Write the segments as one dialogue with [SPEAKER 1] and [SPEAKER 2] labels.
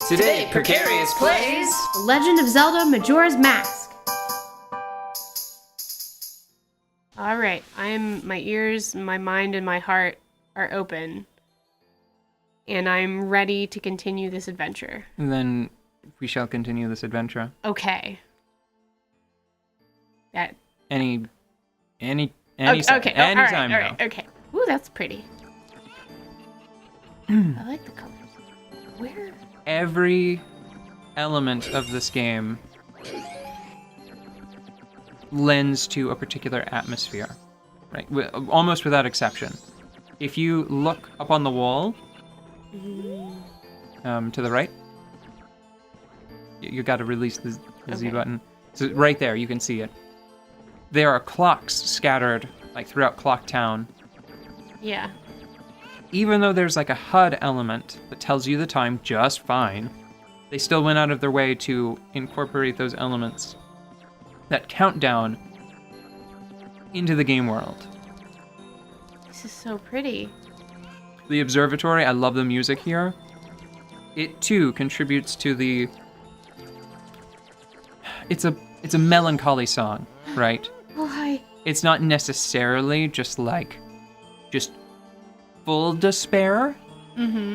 [SPEAKER 1] Today, Precarious plays
[SPEAKER 2] The Legend of Zelda Majora's Mask. Alright, my ears, my mind, and my heart are open. And I'm ready to continue this adventure.
[SPEAKER 1] And then we shall continue this adventure.
[SPEAKER 2] Okay. That.
[SPEAKER 1] Any
[SPEAKER 2] Okay,
[SPEAKER 1] anytime now.
[SPEAKER 2] alright, okay. Ooh, that's pretty. I like the colors. Where?
[SPEAKER 1] Every element of this game lends to a particular atmosphere, right? Almost without exception. If you look up on the wall, to the right, you got to release the Z button. So right there, you can see it. There are clocks scattered like throughout Clock Town.
[SPEAKER 2] Yeah.
[SPEAKER 1] Even though there's like a HUD element that tells you the time just fine, they still went out of their way to incorporate those elements that count down into the game world.
[SPEAKER 2] This is so pretty.
[SPEAKER 1] The observatory, I love the music here. It too contributes to the... It's a melancholy song, right?
[SPEAKER 2] Oh, hi.
[SPEAKER 1] It's not necessarily just full despair,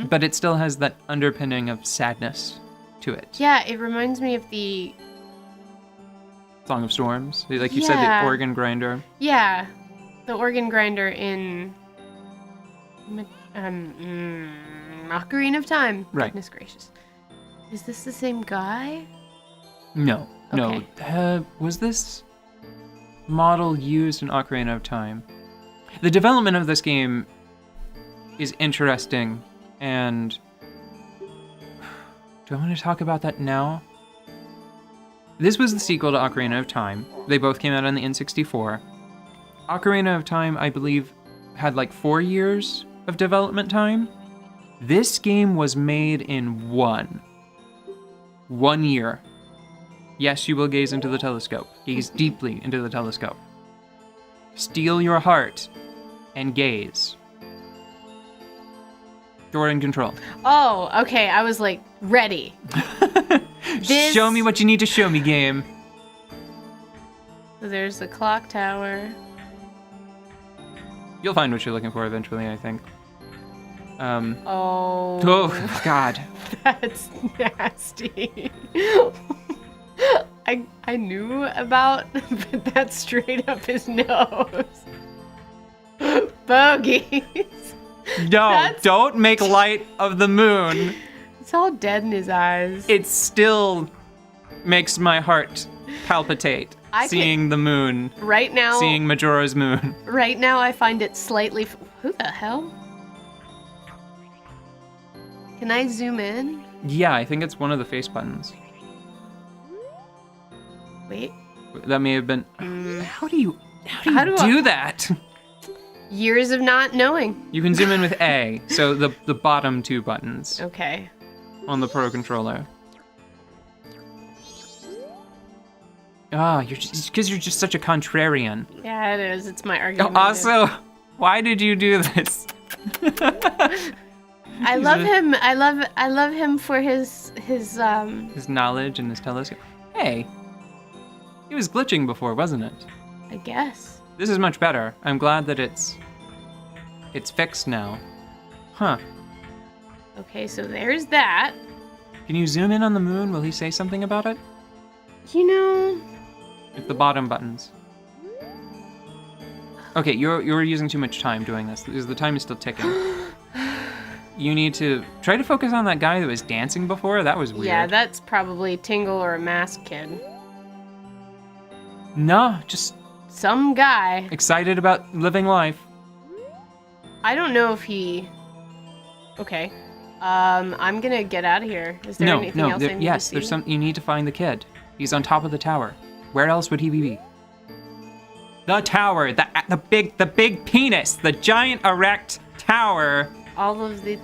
[SPEAKER 1] but it still has that underpinning of sadness to it.
[SPEAKER 2] Yeah, it reminds me of the...
[SPEAKER 1] Song of Storms, like you said, the organ grinder.
[SPEAKER 2] Yeah, the organ grinder in Ocarina of Time.
[SPEAKER 1] Right.
[SPEAKER 2] Goodness gracious. Is this the same guy?
[SPEAKER 1] No.
[SPEAKER 2] Okay.
[SPEAKER 1] Was this model used in Ocarina of Time? The development of this game is interesting, and do I want to talk about that now? This was the sequel to Ocarina of Time. They both came out on the N64. Ocarina of Time, I believe, had like 4 years of development time. This game was made in 1 year. Yes, you will gaze into the telescope. Gaze deeply into the telescope. Steel your heart and gaze. You're in control.
[SPEAKER 2] Oh, okay. I was like, ready.
[SPEAKER 1] Show me what you need to show me, game.
[SPEAKER 2] So there's the clock tower.
[SPEAKER 1] You'll find what you're looking for eventually, I think.
[SPEAKER 2] Oh,
[SPEAKER 1] God.
[SPEAKER 2] That's nasty. I knew about, but that's straight up his nose. Bogies.
[SPEAKER 1] No, don't make light of the moon.
[SPEAKER 2] It's all dead in his eyes.
[SPEAKER 1] It still makes my heart palpitate. Seeing the moon.
[SPEAKER 2] Right now.
[SPEAKER 1] Seeing Majora's moon.
[SPEAKER 2] Right now, I find it slightly... Who the hell? Can I zoom in?
[SPEAKER 1] Yeah, I think it's one of the face buttons.
[SPEAKER 2] Wait.
[SPEAKER 1] That may have been... How do you do that?
[SPEAKER 2] Years of not knowing.
[SPEAKER 1] You can zoom in with A, so the bottom 2 buttons.
[SPEAKER 2] Okay.
[SPEAKER 1] On the Pro Controller. Because you're just such a contrarian.
[SPEAKER 2] Yeah, it is. It's my argument.
[SPEAKER 1] Also, why did you do this?
[SPEAKER 2] I love him. I love him for his
[SPEAKER 1] knowledge and his telescope. Hey, he was glitching before, wasn't it?
[SPEAKER 2] I guess.
[SPEAKER 1] This is much better. I'm glad that it's fixed now. Huh.
[SPEAKER 2] Okay, so there's that.
[SPEAKER 1] Can you zoom in on the moon? Will he say something about it?
[SPEAKER 2] You know...
[SPEAKER 1] It's the bottom buttons. Okay, you're using too much time doing this, because the time is still ticking. You need to try to focus on that guy that was dancing before. That was weird.
[SPEAKER 2] Yeah, that's probably Tingle or a masked kid.
[SPEAKER 1] No, just...
[SPEAKER 2] some guy.
[SPEAKER 1] Excited about living life.
[SPEAKER 2] I don't know if he... Okay. I'm gonna get out of here. Is there anything else I need to see?
[SPEAKER 1] There's you need to find the kid. He's on top of the tower. Where else would he be? The tower, the big penis, the giant erect tower.
[SPEAKER 2] All of the...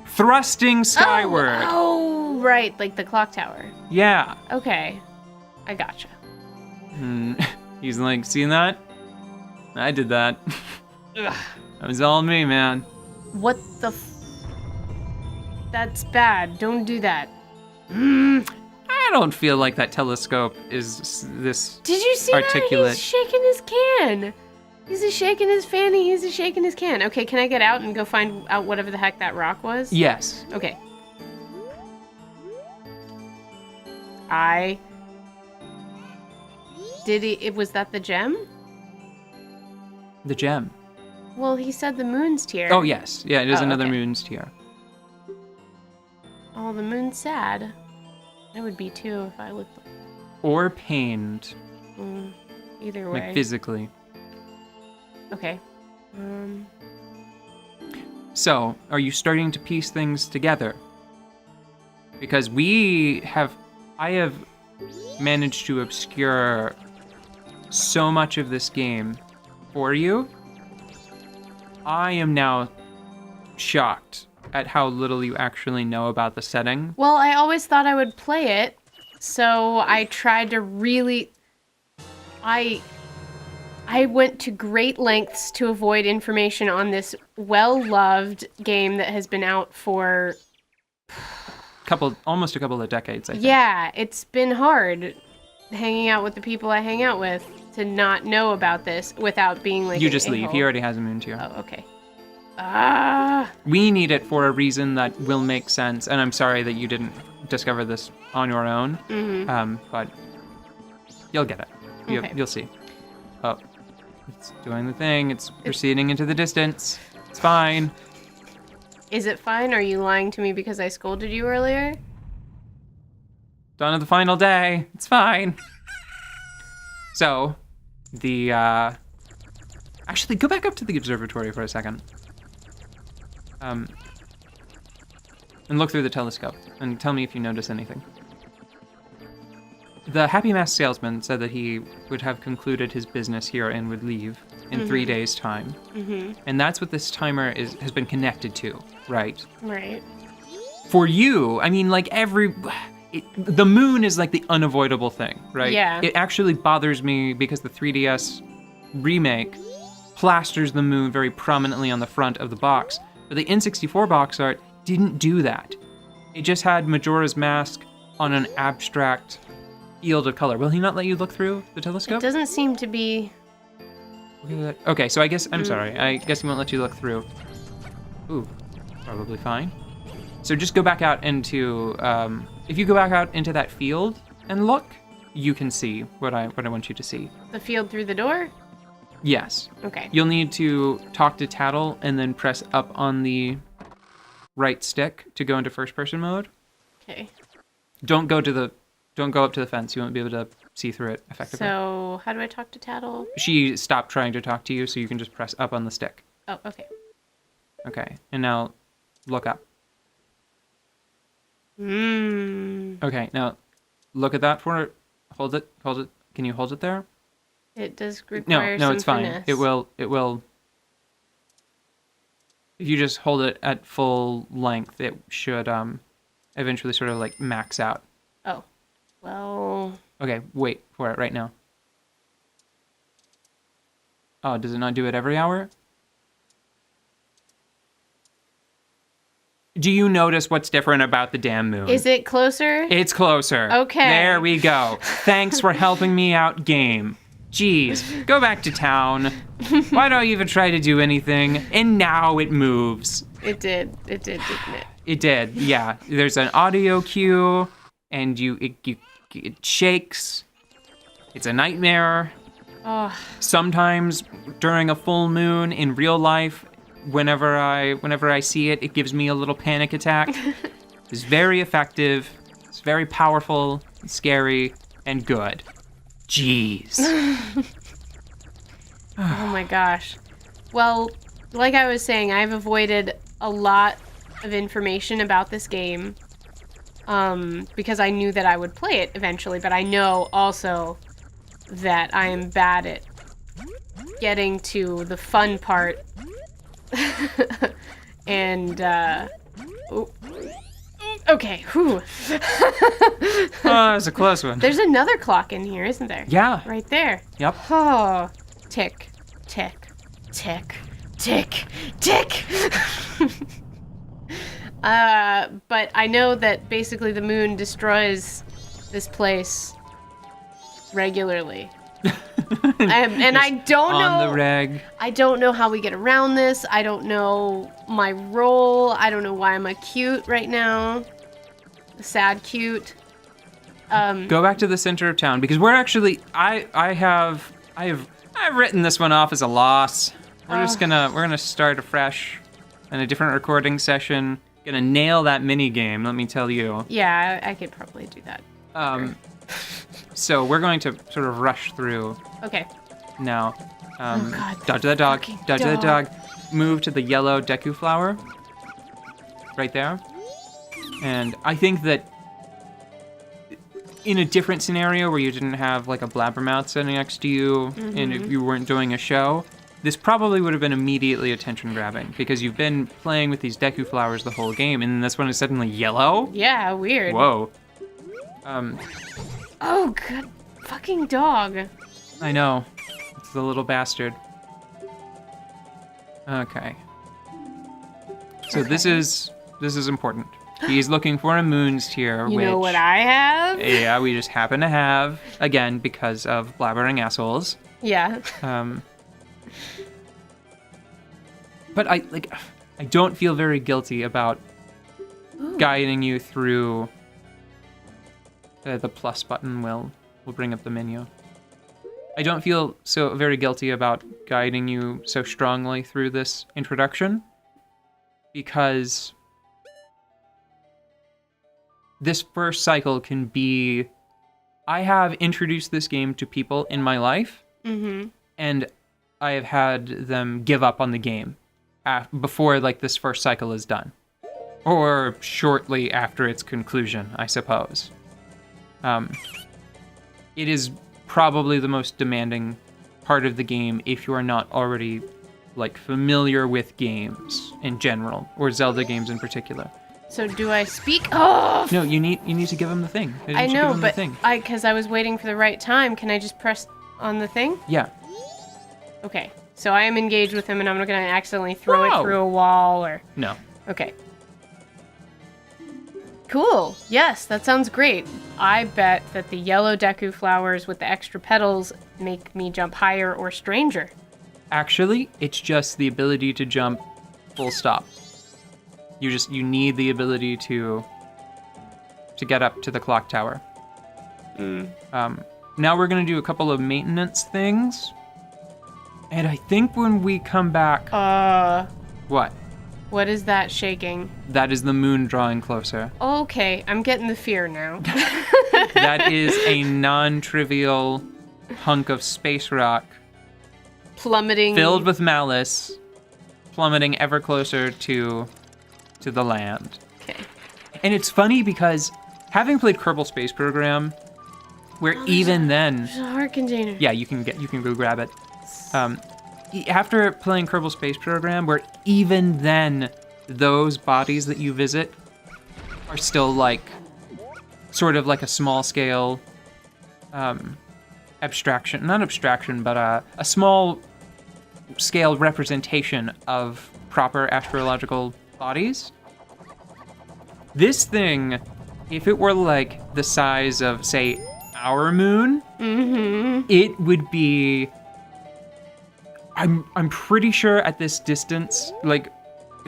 [SPEAKER 1] thrusting skyward.
[SPEAKER 2] Oh, right, like the clock tower.
[SPEAKER 1] Yeah.
[SPEAKER 2] Okay, I gotcha.
[SPEAKER 1] He's like, seen that? I did that.
[SPEAKER 2] Ugh.
[SPEAKER 1] That was all me, man.
[SPEAKER 2] What the That's bad. Don't do that.
[SPEAKER 1] I don't feel like that telescope is this
[SPEAKER 2] Did you see
[SPEAKER 1] articulate.
[SPEAKER 2] that? He's shaking his can. He's a shaking his fanny. He's a shaking his can. Okay, can I get out and go find out whatever the heck that rock was?
[SPEAKER 1] Yes.
[SPEAKER 2] Okay. Was that the gem?
[SPEAKER 1] The gem.
[SPEAKER 2] Well, he said the moon's tear.
[SPEAKER 1] Oh, yes. Yeah, it is another
[SPEAKER 2] okay.
[SPEAKER 1] moon's tear.
[SPEAKER 2] Oh, the moon's sad. I would be too if I looked like
[SPEAKER 1] Or pained.
[SPEAKER 2] either way.
[SPEAKER 1] Like physically.
[SPEAKER 2] Okay.
[SPEAKER 1] So, are you starting to piece things together? Because I have managed to obscure so much of this game for you. I am now shocked at how little you actually know about the setting.
[SPEAKER 2] Well, I always thought I would play it, so I tried to really... I went to great lengths to avoid information on this well-loved game that has been out for...
[SPEAKER 1] Almost a couple of decades, I think.
[SPEAKER 2] Yeah, it's been hard hanging out with the people I hang out with to not know about this without being like...
[SPEAKER 1] You just leave. He already has a moon tier.
[SPEAKER 2] Oh, okay.
[SPEAKER 1] We need it for a reason that will make sense, and I'm sorry that you didn't discover this on your own. But you'll get it.
[SPEAKER 2] Okay.
[SPEAKER 1] You'll see. Oh, it's doing the thing. It's proceeding into the distance. It's fine.
[SPEAKER 2] Is it fine? Are you lying to me because I scolded you earlier?
[SPEAKER 1] Done at the final day. It's fine. So, actually, go back up to the observatory for a second. And look through the telescope and tell me if you notice anything. The Happy Mask salesman said that he would have concluded his business here and would leave in 3 days' time. And that's what this timer has been connected to, right?
[SPEAKER 2] Right.
[SPEAKER 1] For you, I mean, like the moon is like the unavoidable thing, right?
[SPEAKER 2] Yeah.
[SPEAKER 1] It actually bothers me because the 3DS remake plasters the moon very prominently on the front of the box. But the N64 box art didn't do that. It just had Majora's Mask on an abstract field of color. Will he not let you look through the telescope?
[SPEAKER 2] It doesn't seem to be...
[SPEAKER 1] Look at that. Okay, so I'm sorry. I guess he won't let you look through. Ooh, probably fine. So just go back out into... if you go back out into that field and look, you can see what I want you to see.
[SPEAKER 2] The field through the door?
[SPEAKER 1] Yes.
[SPEAKER 2] Okay.
[SPEAKER 1] You'll need to talk to Tattle and then press up on the right stick to go into first-person mode.
[SPEAKER 2] Okay.
[SPEAKER 1] Don't go up to the fence. You won't be able to see through it effectively.
[SPEAKER 2] So, how do I talk to Tattle?
[SPEAKER 1] She stopped trying to talk to you, so you can just press up on the stick.
[SPEAKER 2] Oh, okay.
[SPEAKER 1] Okay, and now look up. Okay, now look at that for it. Hold it. Can you hold it there?
[SPEAKER 2] It does require
[SPEAKER 1] No,
[SPEAKER 2] some
[SPEAKER 1] it's fine.
[SPEAKER 2] finesse.
[SPEAKER 1] It will. If you just hold it at full length, it should eventually sort of like max out.
[SPEAKER 2] Oh, well...
[SPEAKER 1] Okay, wait for it right now. Oh, does it not do it every hour? Do you notice what's different about the damn moon?
[SPEAKER 2] Is it closer?
[SPEAKER 1] It's closer.
[SPEAKER 2] Okay.
[SPEAKER 1] There we go. Thanks for helping me out, game. Jeez, go back to town. Why don't you even try to do anything? And now it moves.
[SPEAKER 2] It did, didn't it?
[SPEAKER 1] It did, yeah. There's an audio cue, and it shakes. It's a nightmare.
[SPEAKER 2] Oh.
[SPEAKER 1] Sometimes during a full moon in real life, whenever I see it, it gives me a little panic attack. It's very effective. It's very powerful, scary, and good. Jeez.
[SPEAKER 2] Oh my gosh. Well, like I was saying, I've avoided a lot of information about this game because I knew that I would play it eventually, but I know also that I am bad at getting to the fun part. And, okay, whew.
[SPEAKER 1] Oh, it's a close one.
[SPEAKER 2] There's another clock in here, isn't there?
[SPEAKER 1] Yeah.
[SPEAKER 2] Right there.
[SPEAKER 1] Yep.
[SPEAKER 2] Oh, tick, tick, tick, tick, tick. But I know that basically the moon destroys this place regularly. And I don't know.
[SPEAKER 1] On the reg.
[SPEAKER 2] I don't know how we get around this. I don't know my role. I don't know why I'm a cute right now. A sad cute.
[SPEAKER 1] Go back to the center of town because we're actually. I've written this one off as a loss. We're gonna start afresh in a different recording session. Gonna nail that mini game. Let me tell you.
[SPEAKER 2] Yeah, I could probably do that.
[SPEAKER 1] So we're going to sort of rush through.
[SPEAKER 2] Okay.
[SPEAKER 1] Now,
[SPEAKER 2] Oh God,
[SPEAKER 1] dodge that dog.
[SPEAKER 2] fucking
[SPEAKER 1] Dodge that
[SPEAKER 2] dog.
[SPEAKER 1] dog. Move to the yellow Deku flower. Right there. And I think that in a different scenario where you didn't have like a blabbermouth sitting next to you, and if you weren't doing a show, this probably would have been immediately attention grabbing because you've been playing with these Deku flowers the whole game, and this one is suddenly yellow.
[SPEAKER 2] Yeah, weird.
[SPEAKER 1] Whoa.
[SPEAKER 2] Oh God, fucking dog.
[SPEAKER 1] I know. It's the little bastard. Okay. So this is important. He's looking for a moons tier,
[SPEAKER 2] You
[SPEAKER 1] which
[SPEAKER 2] know what I have?
[SPEAKER 1] yeah, we just happen to have again because of blabbering assholes.
[SPEAKER 2] Yeah.
[SPEAKER 1] But I don't feel very guilty about guiding you through. The plus button will bring up the menu. I don't feel so very guilty about guiding you so strongly through this introduction because this first cycle can be. I have introduced this game to people in my life, and I have had them give up on the game before like this first cycle is done, or shortly after its conclusion, I suppose. It is probably the most demanding part of the game if you are not already like familiar with games in general, or Zelda games in particular.
[SPEAKER 2] So do I speak? Oh.
[SPEAKER 1] No, you need to give him the thing.
[SPEAKER 2] I know, but because I was waiting for the right time. Can I just press on the thing?
[SPEAKER 1] Yeah.
[SPEAKER 2] Okay. So I am engaged with him, and I'm not gonna accidentally throw it
[SPEAKER 1] No.
[SPEAKER 2] through a wall or.
[SPEAKER 1] No.
[SPEAKER 2] Okay. Cool. Yes, that sounds great. I bet that the yellow Deku flowers with the extra petals make me jump higher or stranger.
[SPEAKER 1] Actually, it's just the ability to jump full stop. You need the ability to get up to the clock tower. Now we're gonna do a couple of maintenance things. And I think when we come back... What?
[SPEAKER 2] What is that shaking?
[SPEAKER 1] That is the moon drawing closer.
[SPEAKER 2] Okay, I'm getting the fear now.
[SPEAKER 1] That is a non-trivial hunk of space rock
[SPEAKER 2] Plummeting.
[SPEAKER 1] filled with malice, plummeting ever closer to the land.
[SPEAKER 2] Okay.
[SPEAKER 1] And it's funny because having played Kerbal Space Program, where even then...
[SPEAKER 2] There's a heart container.
[SPEAKER 1] Yeah, you can go grab it. After playing Kerbal Space Program, where even then those bodies that you visit are still like sort of like a small scale abstraction, not abstraction, but a small scale representation of proper astrological bodies. This thing, if it were like the size of, say, our moon, it would be... I'm pretty sure at this distance, like,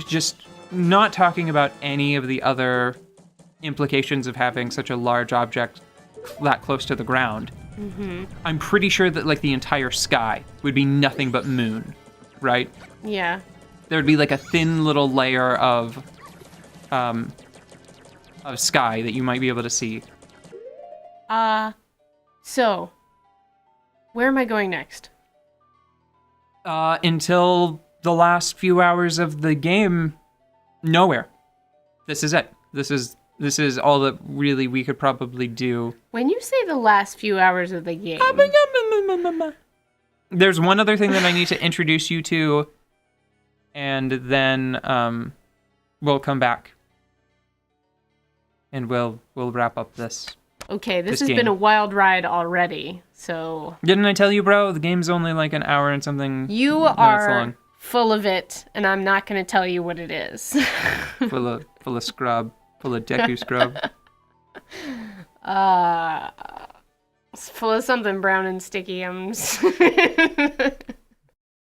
[SPEAKER 1] just not talking about any of the other implications of having such a large object that close to the ground. I'm pretty sure that, like, the entire sky would be nothing but moon, right?
[SPEAKER 2] Yeah.
[SPEAKER 1] There would be, like, a thin little layer of sky that you might be able to see.
[SPEAKER 2] So, where am I going next?
[SPEAKER 1] Until the last few hours of the game, nowhere. This is it. This is all that really we could probably do.
[SPEAKER 2] When you say the last few hours of the game...
[SPEAKER 1] There's one other thing that I need to introduce you to, and then we'll come back. And we'll wrap up this.
[SPEAKER 2] Okay, this has
[SPEAKER 1] game.
[SPEAKER 2] been a wild ride already, so...
[SPEAKER 1] Didn't I tell you, bro? The game's only like an hour and something
[SPEAKER 2] You
[SPEAKER 1] minutes
[SPEAKER 2] are
[SPEAKER 1] long.
[SPEAKER 2] full of it, and I'm not going to tell you what it is.
[SPEAKER 1] full of scrub, full of Deku scrub.
[SPEAKER 2] It's full of something brown and sticky.